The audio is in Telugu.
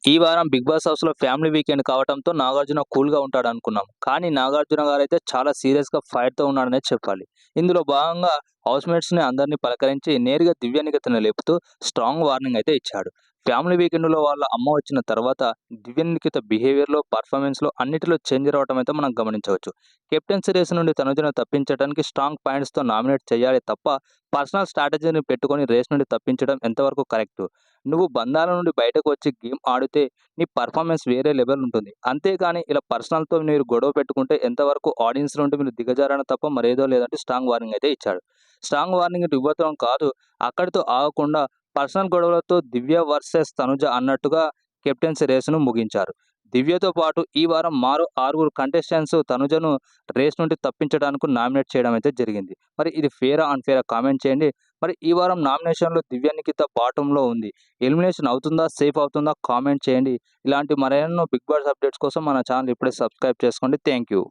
ఈ వారం 'బిగ్ బాస్' హౌస్‌లో ఫ్యామిలీ వీకెండ్ కావటంతో నాగార్జున కూల్‌గా ఉంటాడనుకున్నాం. కానీ నాగార్జున గారైతే చాలా సీరియస్‌గా ఫైర్‌తో ఉన్నాడనే చెప్పాలి. ఇందులో భాగంగా హౌస్‌మేట్స్‌ని అందరిని పలకరించి నేరుగా దివ్యనిఖితను లేపుతూ స్ట్రాంగ్ వార్నింగ్ అయితే ఇచ్చాడు. ఫ్యామిలీ వీకెండ్‌లో వాళ్ళ అమ్మ వచ్చిన తర్వాత దివ్యనిఖిత బిహేవియర్‌లో, పర్ఫార్మెన్స్‌లో అన్నిటిలో చేంజ్ రావటం అయితే మనం గమనించవచ్చు. కెప్టెన్సీ రేస్ నుండి తనుజను తప్పించడానికి స్ట్రాంగ్ పాయింట్స్‌తో నామినేట్ చేయాలి తప్ప పర్సనల్ స్ట్రాటజీని పెట్టుకొని రేస్ నుండి తప్పించడం ఎంతవరకు కరెక్టు? నువ్వు బంధాల నుండి బయటకు వచ్చి గేమ్ ఆడితే నీ పర్ఫార్మెన్స్ వేరే లెవెల్ ఉంటుంది. అంతేగాని ఇలా పర్సనల్‌తో మీరు గొడవ పెట్టుకుంటే ఎంతవరకు ఆడియన్స్ నుండి మీరు దిగజారడం తప్ప మరేదో లేదంటూ స్ట్రాంగ్ వార్నింగ్ అయితే ఇచ్చాడు. స్ట్రాంగ్ వార్నింగ్ ఇవ్వటం కాదు, అక్కడితో ఆగకుండా పర్సనల్ గొడవలతో దివ్య వర్సెస్ తనుజ అన్నట్టుగా కెప్టెన్సీ రేసును ముగించారు. దివ్యతో పాటు ఈ వారం మరో 6 కంటెస్టెంట్స్ తనుజను రేస్ నుండి తప్పించడానికి నామినేట్ చేయడం అయితే జరిగింది. మరి ఇది ఫెయిరా? అన్‌ఫెయిరా? కామెంట్ చేయండి. మరి ఈ వారం నామినేషన్‌లో దివ్య నిఖిత బాటమ్‌లో ఉంది. ఎలిమినేషన్ అవుతుందా? సేఫ్ అవుతుందా? కామెంట్ చేయండి. ఇలాంటి మరెన్నో బిగ్ బాస్ అప్డేట్స్ కోసం మన ఛానల్ ఇప్పుడే సబ్స్క్రైబ్ చేసుకోండి. Thank you.